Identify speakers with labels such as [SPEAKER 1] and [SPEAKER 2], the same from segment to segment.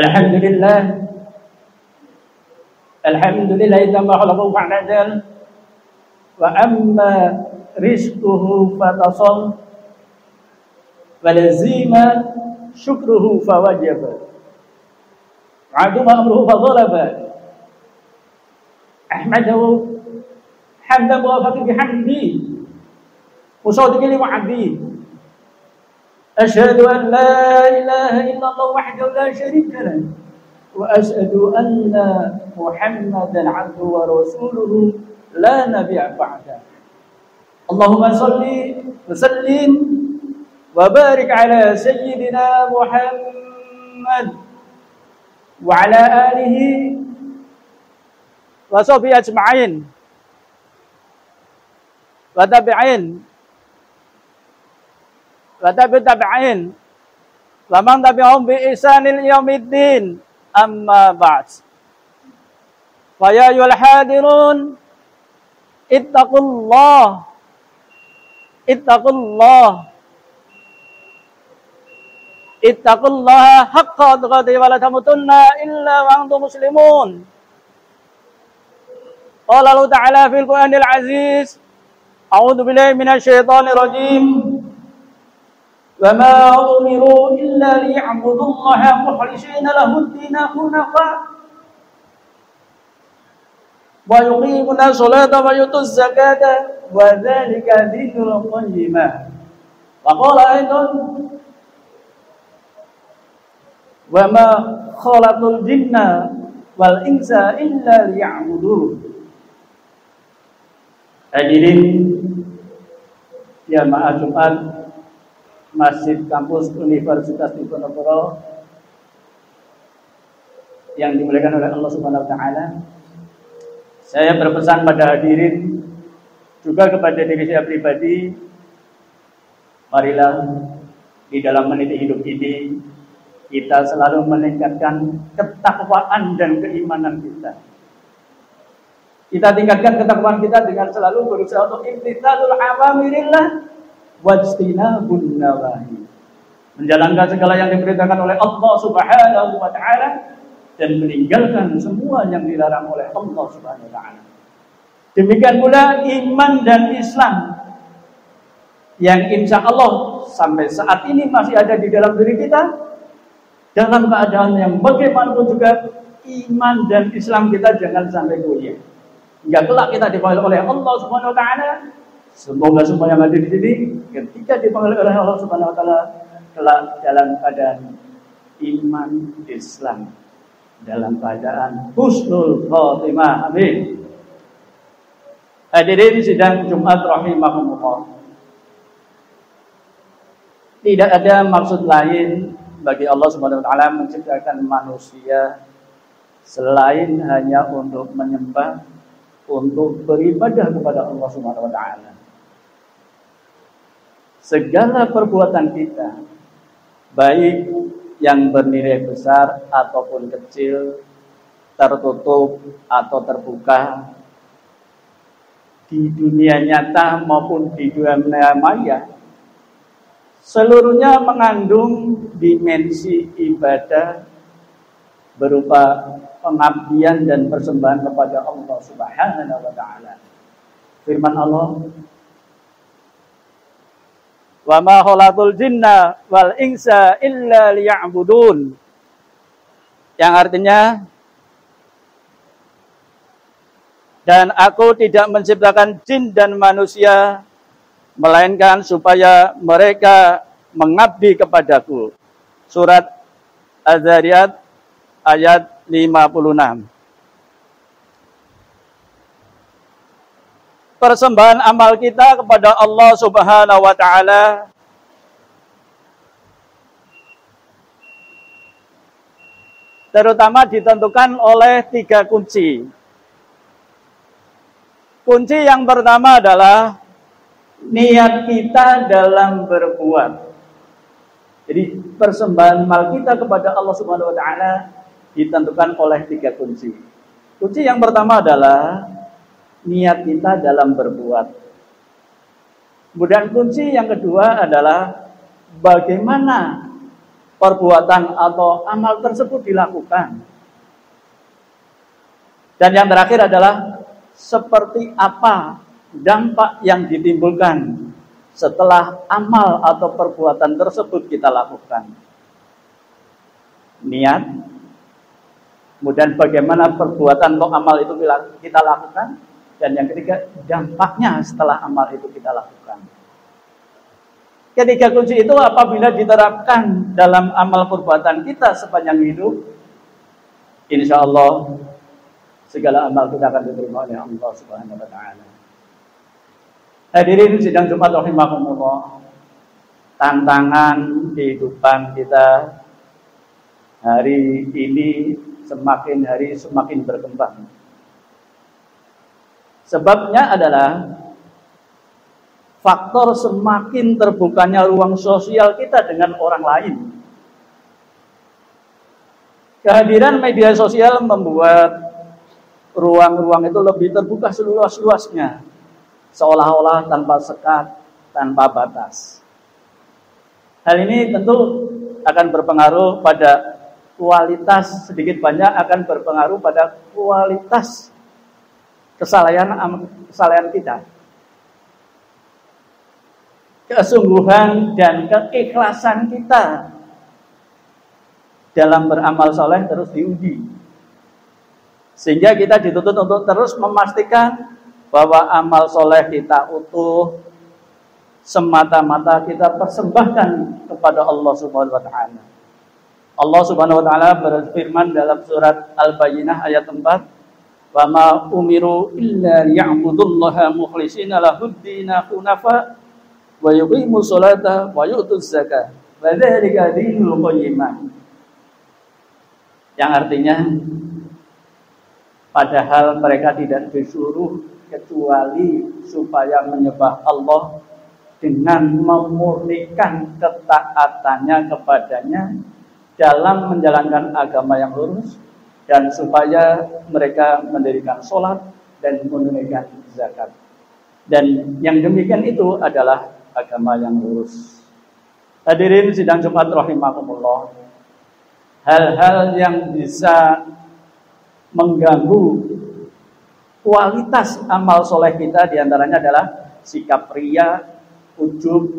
[SPEAKER 1] Alhamdulillah. Alhamdulillah tamma khalaqahu fa'nadal. Wa amma rizquhu fatasal. Wa lazima syukruhu fawajaba. Aduma amruhu fadhalaba. Ahmadahu hamdan muwafiqan bihamdi. Musaddiqan li wa'di. أشهد أن لا إله إلا الله وحده لا شريك له وأشهد أن محمدا عبده ورسوله لا نبي بعده اللهم صل وسلم وبارك على سيدنا محمد وعلى آله وصحبه أجمعين وتابعين tabi'in wa man tabi'ahum bi ihsanil yaumiddin amma ba'd fa ya ayyuhal hadirun ittaqullah haqqa tuqatih wa la tamutunna illa wa antum muslimun. Qala Allah ta'ala fil Qur'anil aziz a'udzu billahi minasy syaithanir rajim. وَمَا أُمِرُوا إِلَّا لِيَعْبُدُوا اللَّهَ مُخْلِصِينَ لَهُ الدِّينَ حُنَفَاءَ وَيُقِيمُونَ الصَّلَاةَ وَيُؤْتُونَ الزَّكَاةَ وَذَلِكَ دِينُ الْقَيِّمَةِ وَقَالَ أيضا وَمَا خَلَقْتُ الْجِنَّ وَالْإِنسَ إِلَّا لِيَعْبُدُونِ. Hadirin jamaah Jumat Masjid Kampus Universitas Diponegoro yang dimuliakan oleh Allah Subhanahu wa taala. Saya berpesan pada hadirin juga kepada diri saya pribadi, marilah di dalam meniti hidup ini kita selalu meningkatkan ketakwaan dan keimanan kita. Kita tingkatkan ketakwaan kita dengan selalu berusaha untuk imtithalul awamirillah wajtinabun nawahi, menjalankan segala yang diperintahkan oleh Allah Subhanahu wa taala dan meninggalkan semua yang dilarang oleh Allah Subhanahu wa taala. Demikian pula iman dan Islam yang insya Allah sampai saat ini masih ada di dalam diri kita, dalam keadaan yang bagaimanapun juga iman dan Islam kita jangan sampai goyah hingga kelak kita dipanggil oleh Allah Subhanahu wa taala. Semoga semua yang ada di sini ketika dipanggil oleh Allah Subhanahu wa taala telah dalam keadaan iman Islam, dalam keadaan husnul khotimah. Amin. Hadirin sidang Jumat rahimahumullah. Tidak ada maksud lain bagi Allah Subhanahu wa taala menciptakan manusia selain hanya untuk menyembah, untuk beribadah kepada Allah Subhanahu wa taala. Segala perbuatan kita, baik yang bernilai besar ataupun kecil, tertutup atau terbuka, di dunia nyata maupun di dunia maya, seluruhnya mengandung dimensi ibadah berupa pengabdian dan persembahan kepada Allah Subhanahu wa taala. Firman Allah, wa ma khalaqul jinna wal insa illa liya'budun, yang artinya, dan aku tidak menciptakan jin dan manusia melainkan supaya mereka mengabdi kepadaku. Surat Az-Zariyat ayat 56. Persembahan amal kita kepada Allah Subhanahu wa taala terutama ditentukan oleh 3 kunci. Kunci yang pertama adalah niat kita dalam berbuat. Jadi persembahan amal kita kepada Allah Subhanahu wa taala ditentukan oleh 3 kunci. Kunci yang pertama adalah niat kita dalam berbuat. Kemudian kunci yang kedua adalah bagaimana perbuatan atau amal tersebut dilakukan. Dan yang terakhir adalah seperti apa dampak yang ditimbulkan setelah amal atau perbuatan tersebut kita lakukan. Niat, kemudian bagaimana perbuatan atau amal itu kita lakukan, dan yang ketiga dampaknya setelah amal itu kita lakukan. Ketiga kunci itu apabila diterapkan dalam amal perbuatan kita sepanjang hidup, insya Allah segala amal kita akan diterima oleh Allah Subhanahu wa taala. Hadirin sidang Jumat rahimakumullah. Tantangan kehidupan kita hari ini semakin hari semakin berkembang. Sebabnya adalah faktor semakin terbukanya ruang sosial kita dengan orang lain. Kehadiran media sosial membuat ruang-ruang itu lebih terbuka seluas-luasnya, seolah-olah tanpa sekat, tanpa batas. Hal ini tentu akan berpengaruh pada kualitas, sedikit banyak akan berpengaruh pada kualitas kesalahan kita. Kesungguhan dan keikhlasan kita dalam beramal soleh terus diuji. Sehingga kita dituntut untuk terus memastikan bahwa amal soleh kita utuh, semata-mata kita persembahkan kepada Allah Subhanahu wa taala. Allah Subhanahu wa taala berfirman dalam surat Al-Bayyinah ayat 4, "Wa ma umiru illa liya'budullaha mukhlishina lahud-dina hunafa wa yuqimus sholata wa yu'tuz zakata wa dzalika dinul qayyimah." Yang artinya padahal mereka tidak disuruh kecuali supaya menyembah Allah dengan memurnikan ketaatannya kepadanya dalam menjalankan agama yang lurus, dan supaya mereka mendirikan sholat dan menunaikan zakat. Dan yang demikian itu adalah agama yang lurus. Hadirin sidang Jumat rahimakumullah. Hal-hal yang bisa mengganggu kualitas amal soleh kita diantaranya adalah sikap riya, ujub,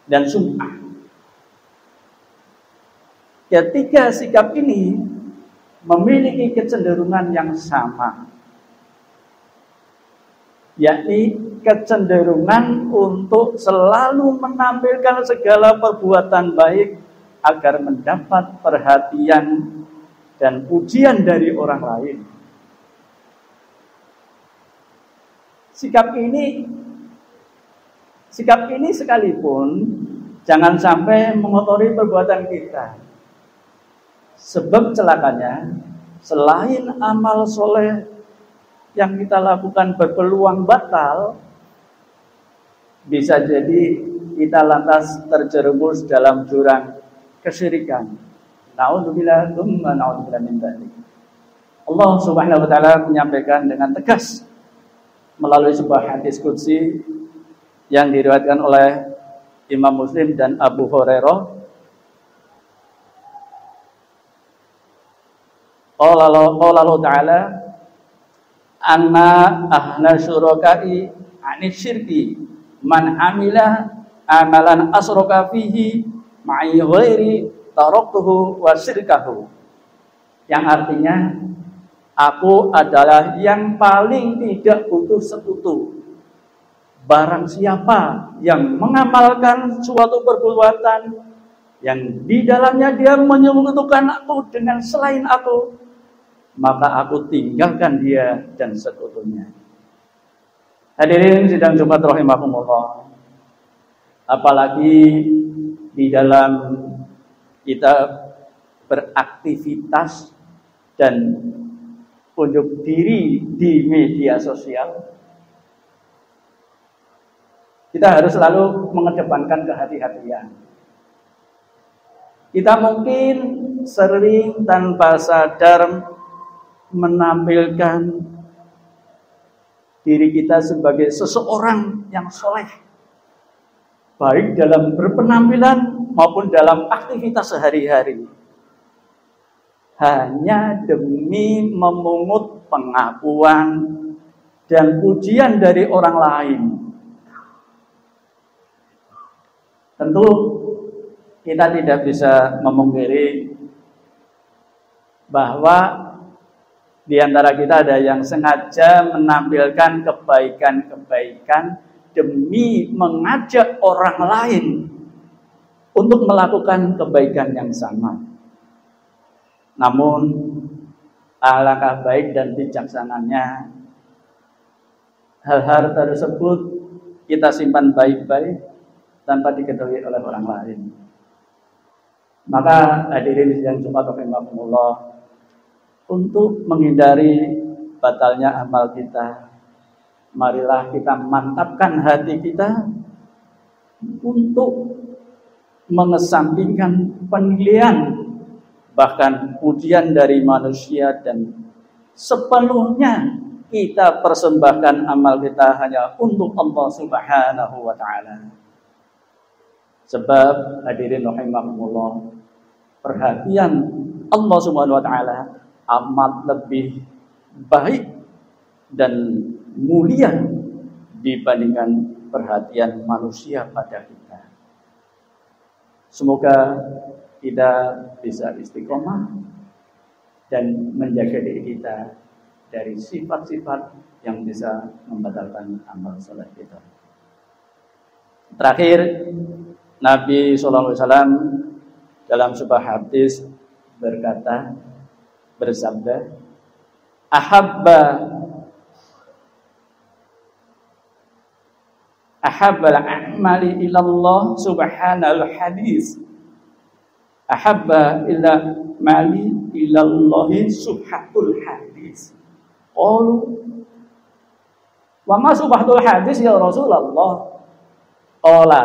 [SPEAKER 1] dan sum'ah. Ketiga sikap ini memiliki kecenderungan yang sama, yakni kecenderungan untuk selalu menampilkan segala perbuatan baik agar mendapat perhatian dan pujian dari orang lain. Sikap ini sekalipun jangan sampai mengotori perbuatan kita. Sebab celakanya, selain amal soleh yang kita lakukan berpeluang batal, bisa jadi kita lantas terjerumus dalam jurang kesyirikan. Na'udzubillah tsumma na'udzubillah min dzalik. Allah Subhanahu wa taala menyampaikan dengan tegas melalui sebuah hadis qudsi yang diriwayatkan oleh Imam Muslim dan Abu Hurairah. Qala Allah Ta'ala, "Anna ahla syuraka'i ani syirki man amila amalan asraka fihi ma'i ghairi taraktuhu wa syirkahu." Yang artinya, aku adalah yang paling tidak butuh sekutu. Barang siapa yang mengamalkan suatu perbuatan yang di dalamnya dia menyekutukan aku dengan selain aku, maka aku tinggalkan dia dan sekutunya. Hadirin sidang Jumat rahimakumullah. Apalagi di dalam kita beraktivitas dan unjuk diri di media sosial, kita harus selalu mengedepankan kehati-hatian. Kita mungkin sering tanpa sadar menampilkan diri kita sebagai seseorang yang soleh, baik dalam berpenampilan maupun dalam aktivitas sehari-hari hanya demi memungut pengakuan dan pujian dari orang lain. Tentu kita tidak bisa memungkiri bahwa di antara kita ada yang sengaja menampilkan kebaikan-kebaikan demi mengajak orang lain untuk melakukan kebaikan yang sama. Namun alangkah baik dan bijaksananya hal-hal tersebut kita simpan baik-baik tanpa diketahui oleh orang lain. Maka hadirin yang Jumat rahimakumullah, untuk menghindari batalnya amal kita, marilah kita mantapkan hati kita untuk mengesampingkan penilaian bahkan pujian dari manusia dan sepenuhnya kita persembahkan amal kita hanya untuk Allah Subhanahu wa taala. Sebab hadirin rahimakumullah, perhatian Allah Subhanahu wa taala amat lebih baik dan mulia dibandingkan perhatian manusia pada kita. Semoga kita bisa istiqomah dan menjaga diri kita dari sifat-sifat yang bisa membatalkan amal salat kita. Terakhir, Nabi SAW dalam sebuah hadis bersabda, ahabbal a'mali ilallah subhanal hadis, ahabba ila mali ilallahi subhatul hadis. Qalu wa ma subhatul hadis ya Rasulullah? Qala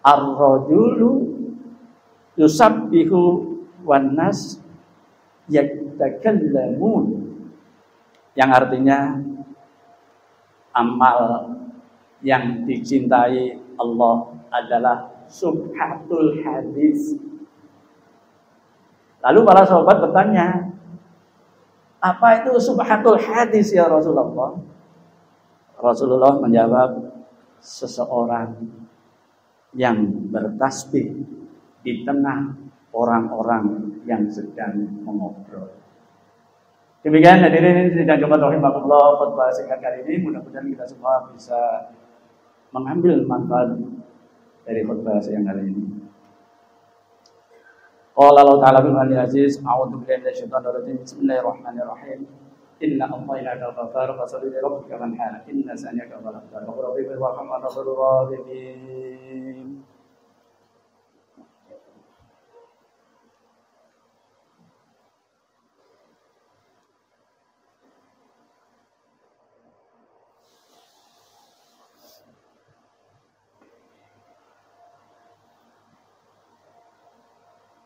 [SPEAKER 1] ar-rajulu yusabbihu wan nas yatakallamun, yang artinya amal yang dicintai Allah adalah subhatul hadis. Lalu para sahabat bertanya, apa itu subhatul hadis ya Rasulullah? Rasulullah menjawab, seseorang yang bertasbih di tengah orang-orang yang sedang mengobrol. Demikian hadirin sidang Jumat rahimakumullah, khutbah singkat kali ini, mudah-mudahan kita semua bisa mengambil manfaat dari khutbah siang kali ini. Qala Allah Ta'ala bil Ghani Aziz, a'udzu billahi minasyaitonir rajim. Bismillahirrahmanirrahim. Inna a'tainaka al-kautsar fasholli li rabbika wanhar. Inna shani'aka huwal abtar. Rabbil rahman rahim.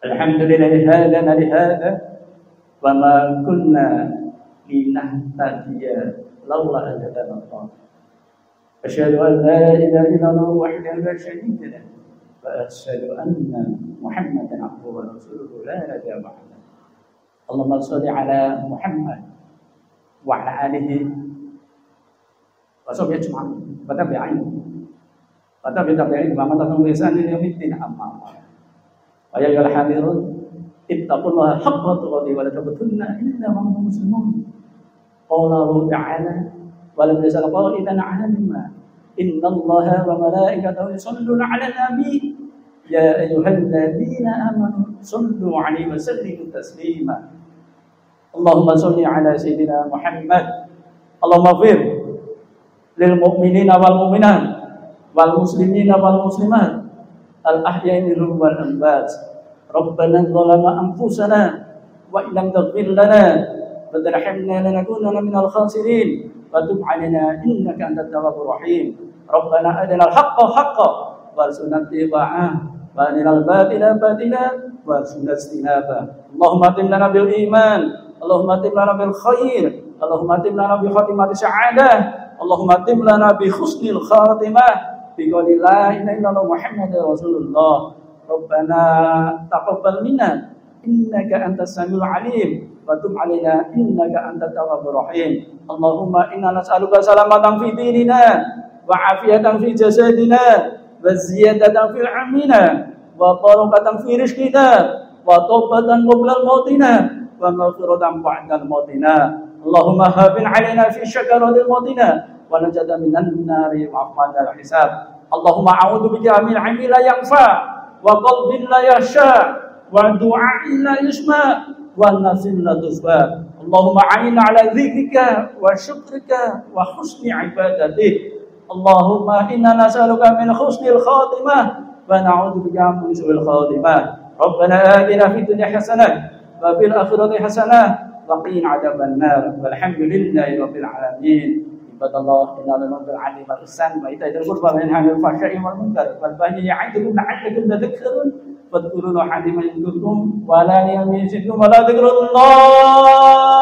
[SPEAKER 1] Alhamdulillah hadana lihada wa ma kunna linahtadiya laula an hadana Allah. Asyhadu an la ilaha illallah wahdahu la syarika lahu wa asyhadu anna Muhammadan abduhu wa rasuluhu la nabiyya ba'dahu. Allahumma shalli ala Muhammad wa ala alihi wa sahbihi ajma'in wa tabi'in wa man tabi'ahum bi ihsan ila yaumiddin, amma ba'd. Ya ayyuhal hadirun ittaqullaha haqqa tuqatih wa la tamutunna illa wa antum muslimun. Qala Allah ta'ala wa lam yasal qailan 'alamma innallaha wa malaikatahu yusholluna 'alan nabi ya ayyuhalladzina amanu shallu 'alaihi wa sallimu taslima. Allahumma shalli 'ala sayyidina Muhammad. Allahumma ighfir lil mu'minina wal mu'minat wal muslimina wal muslimat al-ahya'i minhum wal amwat. Rabbana dzalamna anfusana wa illam taghfir lana wa tarhamna lanakunanna minal khasirin wa tub 'alaina innaka antat tawwabur rahim. Rabbana arinal haqqa haqqan warzuqna ittiba'ah wa arinal batila batilan warzuqna ijtinabah. Allahumma atim lana bil iman, Allahumma atim lana bil khair, Allahumma atim lana bi khatimati sa'adah, Allahumma atim lana bi husnil khatimah. biqouli la ilaha illallah Muhammadur Rasulullah. Rabbana taqabbal minna innaka antas samiul alim wa tub alaina innaka antat tawwabur rahim. Allahumma inna nas'aluka salamatan fi dinina wa afiyatan fi jasadina wa ziyadatan fil amina wa barakatan fi rizqina wa taubatan qabla mautina wa maghfiratan ba'da mautina. Allahumma habin alaina fi syakaratil mautina wa najatan minan nari wa afwan hisab. Allahumma a'udzu bika min 'ilmin la yanfa wa qalbin la yakhsha wa du'a'in la yusma wa nafsin la tusba. Allahumma a'inna 'ala dzikrika wa syukrika wa husni ibadatik. Allahumma inna nas'aluka min husnil khatimah wa na'udzu bika min su'il khatimah. Rabbana atina fid dunya hasanah wa fil akhirati hasanah wa qina 'adzabannar. Walhamdulillahi rabbil alamin. Ibadallah inna lillahi wa inna ilaihi raji'un. Wa ita'idzal qurba wa yanha 'anil fahsya'i wal munkar wal baghi ya'idukum la'allakum tadhakkarun. Fadhkuruna haliman yadhkurkum wa la yamsikukum wa la dhikrullah